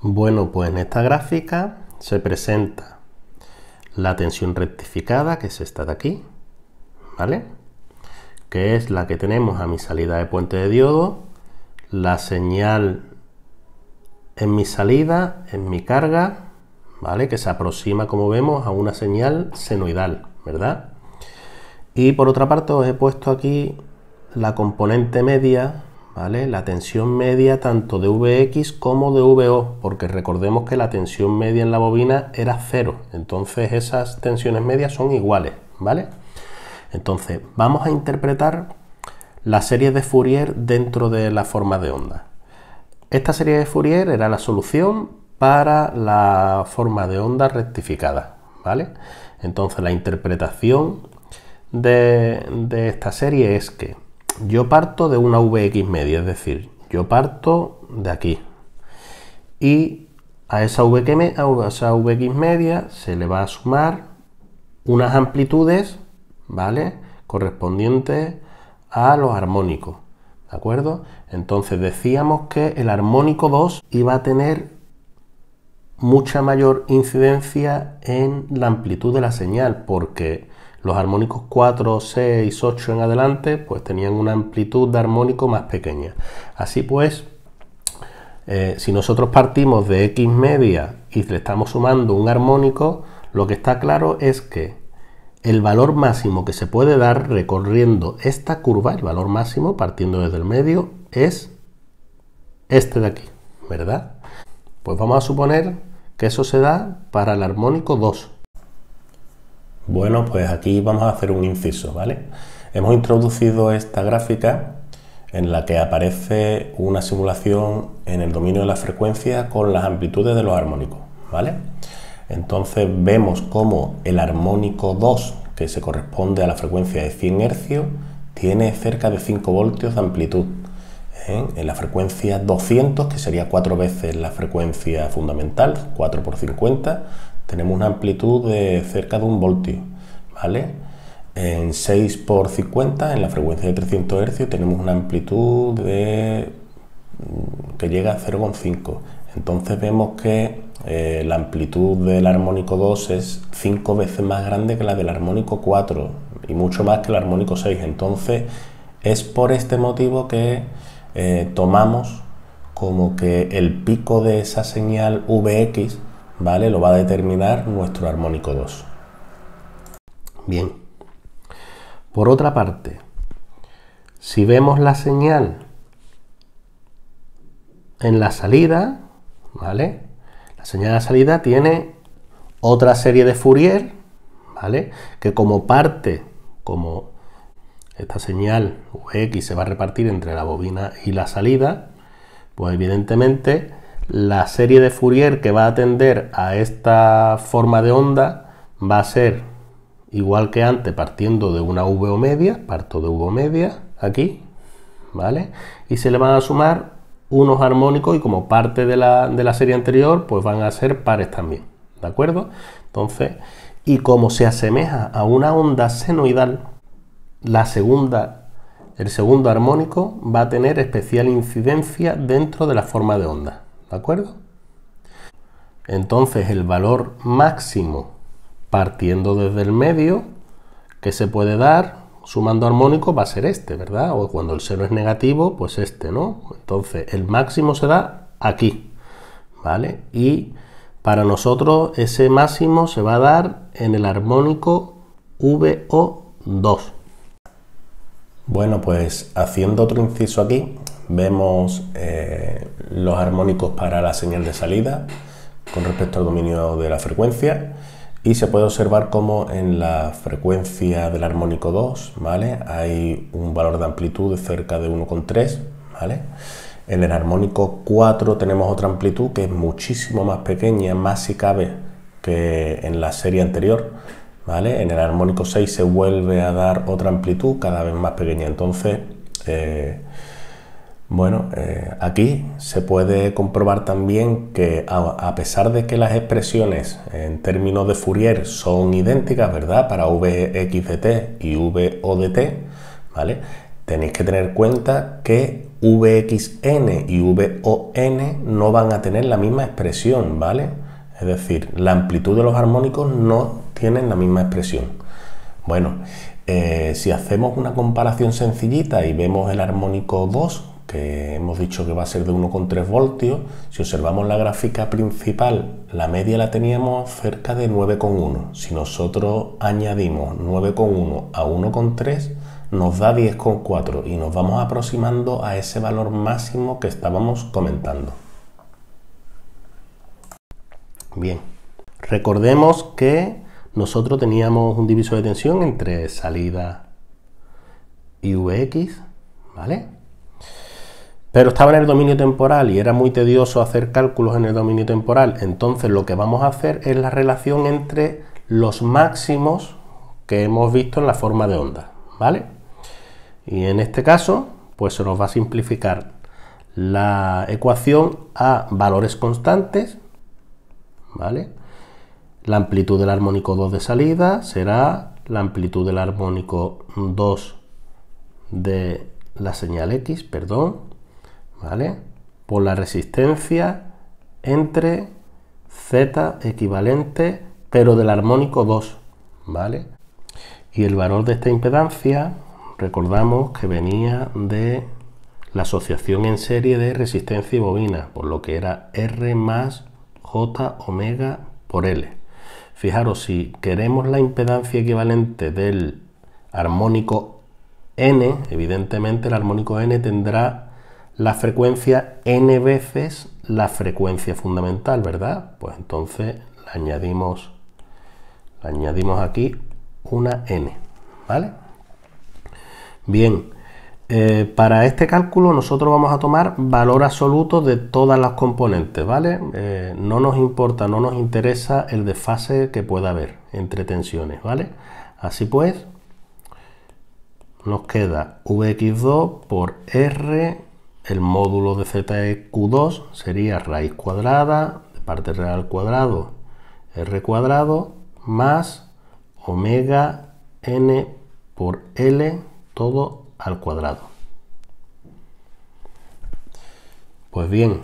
Bueno, pues en esta gráfica se presenta la tensión rectificada, que es esta de aquí, ¿vale? Que es la que tenemos a mi salida de puente de diodo, la señal en mi salida, en mi carga, ¿vale? Que se aproxima, como vemos, a una señal senoidal, ¿verdad? Y por otra parte os he puesto aquí la componente media, ¿vale? La tensión media tanto de Vx como de VO, porque recordemos que la tensión media en la bobina era 0, entonces esas tensiones medias son iguales, ¿vale? Entonces vamos a interpretar la serie de Fourier dentro de la forma de onda. Esta serie de Fourier era la solución para la forma de onda rectificada, ¿vale? Entonces la interpretación de esta serie es que yo parto de una Vx media, es decir, yo parto de aquí y a esa Vx media se le va a sumar unas amplitudes, ¿vale? Correspondientes a los armónicos, ¿de acuerdo? Entonces decíamos que el armónico 2 iba a tener mucha mayor incidencia en la amplitud de la señal, porque los armónicos 4, 6, 8 en adelante pues tenían una amplitud de armónico más pequeña. Así pues, si nosotros partimos de X media y le estamos sumando un armónico, lo que está claro es que el valor máximo que se puede dar recorriendo esta curva, el valor máximo partiendo desde el medio, es este de aquí, ¿verdad? Pues vamos a suponer que eso se da para el armónico 2. Bueno, pues aquí vamos a hacer un inciso, ¿vale? Hemos introducido esta gráfica en la que aparece una simulación en el dominio de la frecuencia con las amplitudes de los armónicos, ¿vale? Entonces vemos cómo el armónico 2, que se corresponde a la frecuencia de 100 Hz, tiene cerca de 5 voltios de amplitud. En la frecuencia 200, que sería 4 veces la frecuencia fundamental, 4 por 50, tenemos una amplitud de cerca de 1 voltio, ¿vale? En 6 por 50, en la frecuencia de 300 Hz, tenemos una amplitud que llega a 0,5. Entonces vemos que la amplitud del armónico 2 es 5 veces más grande que la del armónico 4 y mucho más que el armónico 6. Entonces es por este motivo que tomamos como que el pico de esa señal Vx, ¿vale?, lo va a determinar nuestro armónico 2. Bien, por otra parte, si vemos la señal en la salida, ¿vale?, la señal de la salida tiene otra serie de Fourier, ¿vale?, que como parte, como esta señal Vx se va a repartir entre la bobina y la salida, pues evidentemente la serie de Fourier que va a atender a esta forma de onda va a ser igual que antes, partiendo de una VO media, parto de VO media aquí, ¿vale? Y se le van a sumar unos armónicos y como parte de la serie anterior, pues van a ser pares también, ¿de acuerdo? Entonces, y como se asemeja a una onda senoidal, el segundo armónico va a tener especial incidencia dentro de la forma de onda, ¿de acuerdo? Entonces el valor máximo partiendo desde el medio que se puede dar sumando armónicos va a ser este, ¿verdad? O cuando el cero es negativo, pues este, ¿no? Entonces el máximo se da aquí, ¿vale? Y para nosotros ese máximo se va a dar en el armónico VO2. Bueno, pues haciendo otro inciso aquí, vemos los armónicos para la señal de salida con respecto al dominio de la frecuencia y se puede observar cómo en la frecuencia del armónico 2, ¿vale?, hay un valor de amplitud de cerca de 1,3, ¿vale? En el armónico 4 tenemos otra amplitud que es muchísimo más pequeña, más si cabe que en la serie anterior, ¿vale? En el armónico 6 se vuelve a dar otra amplitud cada vez más pequeña. Entonces, aquí se puede comprobar también que a pesar de que las expresiones en términos de Fourier son idénticas, ¿verdad?, para Vx de t y Vo de t, ¿vale?, tenéis que tener en cuenta que Vxn y Von no van a tener la misma expresión, ¿vale? Es decir, la amplitud de los armónicos no tienen la misma expresión. Bueno, si hacemos una comparación sencillita y vemos el armónico 2, que hemos dicho que va a ser de 1,3 voltios, si observamos la gráfica principal, la media la teníamos cerca de 9,1. Si nosotros añadimos 9,1 a 1,3, nos da 10,4 y nos vamos aproximando a ese valor máximo que estábamos comentando. Bien, recordemos que nosotros teníamos un divisor de tensión entre salida y Vx, ¿vale? Pero estaba en el dominio temporal y era muy tedioso hacer cálculos en el dominio temporal. Entonces lo que vamos a hacer es la relación entre los máximos que hemos visto en la forma de onda, ¿vale? Y en este caso, pues se nos va a simplificar la ecuación a valores constantes, ¿vale? La amplitud del armónico 2 de salida será la amplitud del armónico 2 de la señal X, perdón, ¿vale? Por la resistencia entre Z equivalente, pero del armónico 2, ¿vale? Y el valor de esta impedancia, recordamos que venía de la asociación en serie de resistencia y bobina, por lo que era R más J omega por L. Fijaros, si queremos la impedancia equivalente del armónico N, evidentemente el armónico N tendrá la frecuencia N veces la frecuencia fundamental, ¿verdad? Pues entonces le añadimos aquí una N, ¿vale? Bien, para este cálculo nosotros vamos a tomar valor absoluto de todas las componentes, ¿vale? No nos importa, no nos interesa el desfase que pueda haber entre tensiones, ¿vale? Así pues, nos queda Vx2 por R, el módulo de ZQ2 sería raíz cuadrada de parte real al cuadrado R cuadrado más omega n por L todo al cuadrado. Pues bien,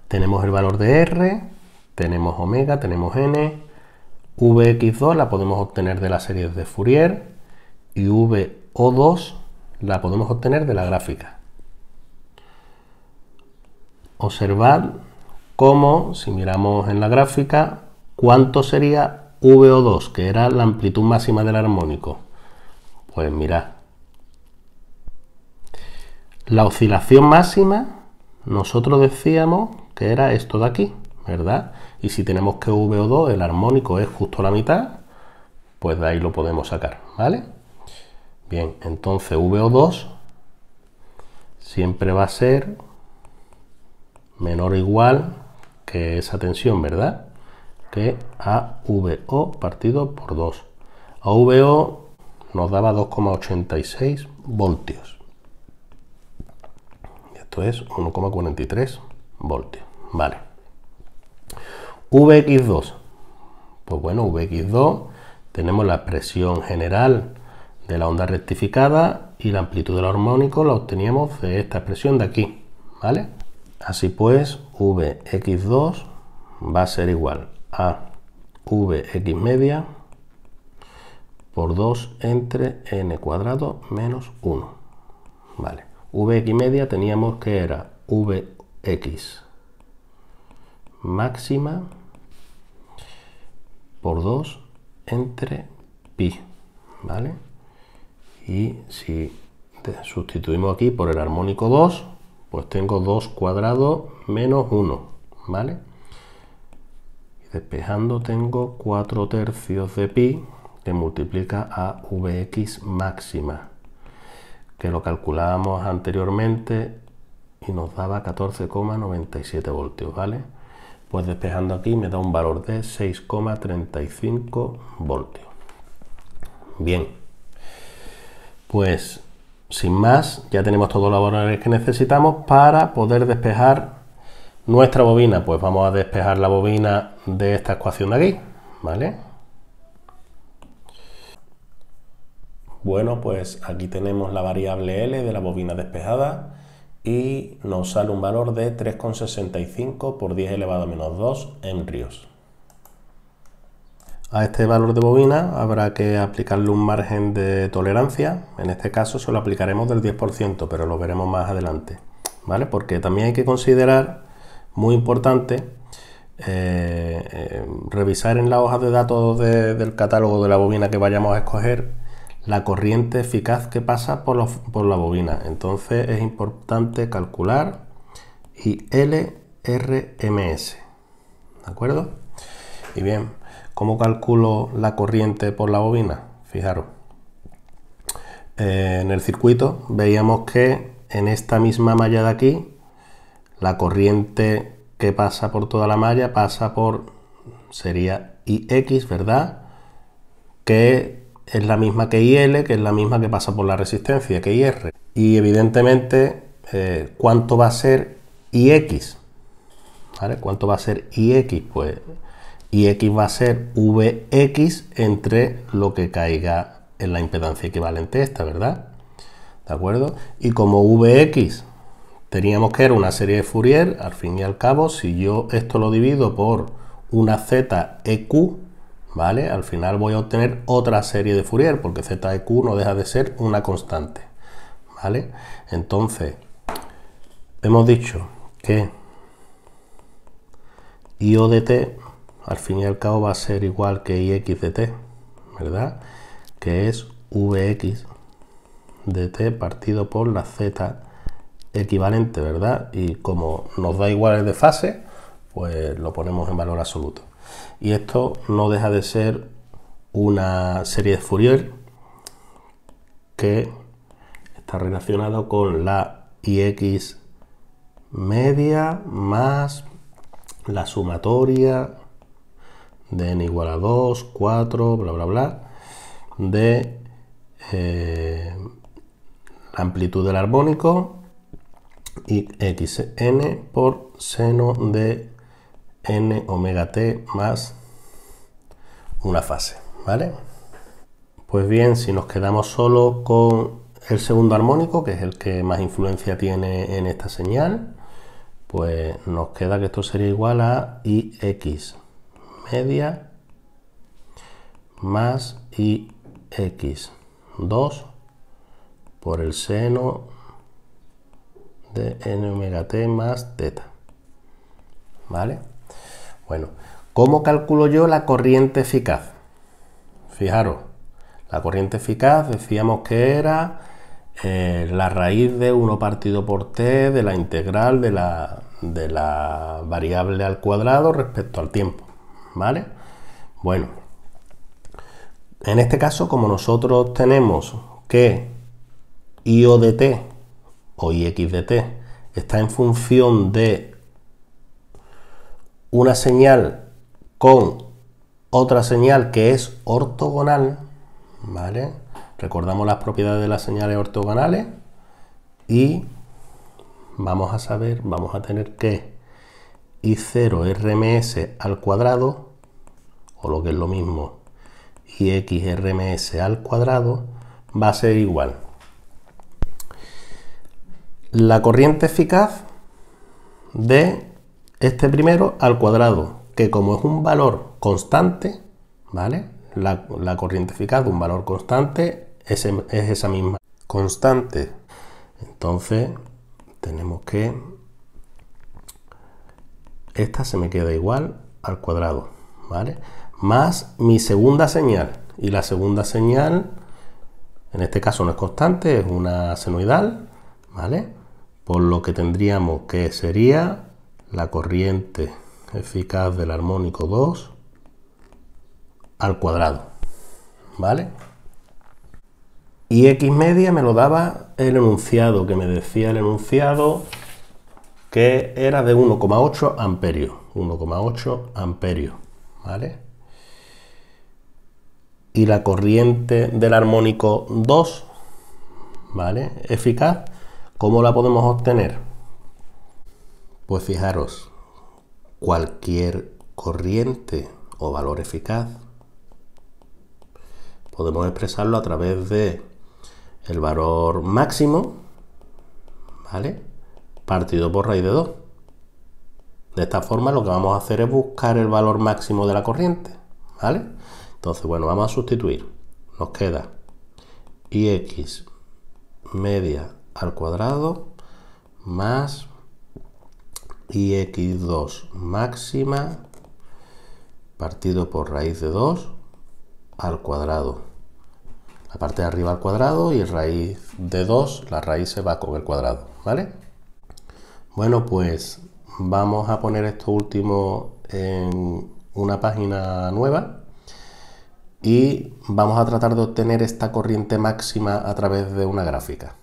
tenemos el valor de R, tenemos omega, tenemos n, Vx2 la podemos obtener de las series de Fourier y VO2 la podemos obtener de la gráfica. Observad cómo, si miramos en la gráfica, cuánto sería VO2, que era la amplitud máxima del armónico. Pues mirad, la oscilación máxima, nosotros decíamos que era esto de aquí, ¿verdad? Y si tenemos que VO2, el armónico es justo la mitad, pues de ahí lo podemos sacar, ¿vale? Bien, entonces VO2 siempre va a ser menor o igual que esa tensión, ¿verdad? Que AVO partido por 2. AVO nos daba 2,86 voltios. Esto es 1,43 voltios. Vale. Vx2. Pues bueno, Vx2 tenemos la expresión general de la onda rectificada y la amplitud del armónico la obteníamos de esta expresión de aquí, ¿vale? Así pues, Vx2 va a ser igual a Vx media por 2 entre n cuadrado menos 1. Vale. Vx media teníamos que era Vx máxima por 2 entre pi, ¿vale? Y si sustituimos aquí por el armónico 2, pues tengo 2 cuadrado menos 1, ¿vale? Y despejando tengo 4 tercios de pi que multiplica a Vx máxima, que lo calculábamos anteriormente y nos daba 14,97 voltios, ¿vale? Pues despejando aquí me da un valor de 6,35 voltios. Bien, pues sin más, ya tenemos todos los valores que necesitamos para poder despejar nuestra bobina. Pues vamos a despejar la bobina de esta ecuación de aquí, ¿vale? Bueno, pues aquí tenemos la variable L de la bobina despejada y nos sale un valor de 3,65 por 10 elevado a menos 2 henrios. A este valor de bobina habrá que aplicarle un margen de tolerancia. En este caso se lo aplicaremos del 10%, pero lo veremos más adelante, ¿vale? Porque también hay que considerar, muy importante, revisar en la hoja de datos del catálogo de la bobina que vayamos a escoger la corriente eficaz que pasa por la bobina. Entonces es importante calcular ILRMS, ¿de acuerdo? Y bien, ¿cómo calculo la corriente por la bobina? Fijaros, en el circuito veíamos que en esta misma malla de aquí, la corriente que pasa por toda la malla sería IX, ¿verdad? Que es la misma que IL, que es la misma que pasa por la resistencia, que IR. Y evidentemente, ¿cuánto va a ser IX? ¿Vale? ¿Cuánto va a ser IX? Pues IX va a ser VX entre lo que caiga en la impedancia equivalente esta, ¿verdad? ¿De acuerdo? Y como VX teníamos que era una serie de Fourier, al fin y al cabo, si yo esto lo divido por una ZEQ, ¿vale? Al final voy a obtener otra serie de Fourier, porque ZEQ no deja de ser una constante, ¿vale? Entonces, hemos dicho que IO de t, al fin y al cabo, va a ser igual que IX de t, ¿verdad? Que es VX de t partido por la Z equivalente, ¿verdad? Y como nos da igual el de fase, pues lo ponemos en valor absoluto. Y esto no deja de ser una serie de Fourier que está relacionado con la IX media más la sumatoria de n igual a 2, 4, bla, bla, bla, de la amplitud del armónico y xn por seno de n omega t más una fase, ¿vale? Pues bien, si nos quedamos solo con el segundo armónico, que es el que más influencia tiene en esta señal, pues nos queda que esto sería igual a IX media más IX2 por el seno de n omega t más teta, ¿vale? Bueno, ¿cómo calculo yo la corriente eficaz? Fijaros, la corriente eficaz decíamos que era la raíz de 1 partido por t de la integral de la variable al cuadrado respecto al tiempo, ¿vale? Bueno, en este caso, como nosotros tenemos que IO de t o IX de t está en función de una señal con otra señal que es ortogonal, ¿vale? Recordamos las propiedades de las señales ortogonales y vamos a tener que I0 RMS al cuadrado, o lo que es lo mismo, IX RMS al cuadrado, va a ser igual la corriente eficaz de este primero al cuadrado, que como es un valor constante, ¿vale? La corriente eficaz de un valor constante es esa misma constante. Entonces tenemos que esta se me queda igual al cuadrado, ¿vale? Más mi segunda señal, y la segunda señal en este caso no es constante, es una senoidal, ¿vale? Por lo que tendríamos que sería la corriente eficaz del armónico 2 al cuadrado, ¿vale? Y X media me lo daba el enunciado, que me decía el enunciado que era de 1,8 amperios, 1,8 amperios, ¿vale? Y la corriente del armónico 2, ¿vale? Eficaz, ¿cómo la podemos obtener? Pues fijaros, cualquier corriente o valor eficaz podemos expresarlo a través de el valor máximo, ¿vale? partido por raíz de 2. De esta forma lo que vamos a hacer es buscar el valor máximo de la corriente, ¿vale? Entonces, bueno, vamos a sustituir. Nos queda ix media al cuadrado más ix2 máxima partido por raíz de 2 al cuadrado. La parte de arriba al cuadrado y raíz de 2, la raíz se va con el cuadrado, ¿vale? Bueno, pues vamos a poner esto último en una página nueva y vamos a tratar de obtener esta corriente máxima a través de una gráfica.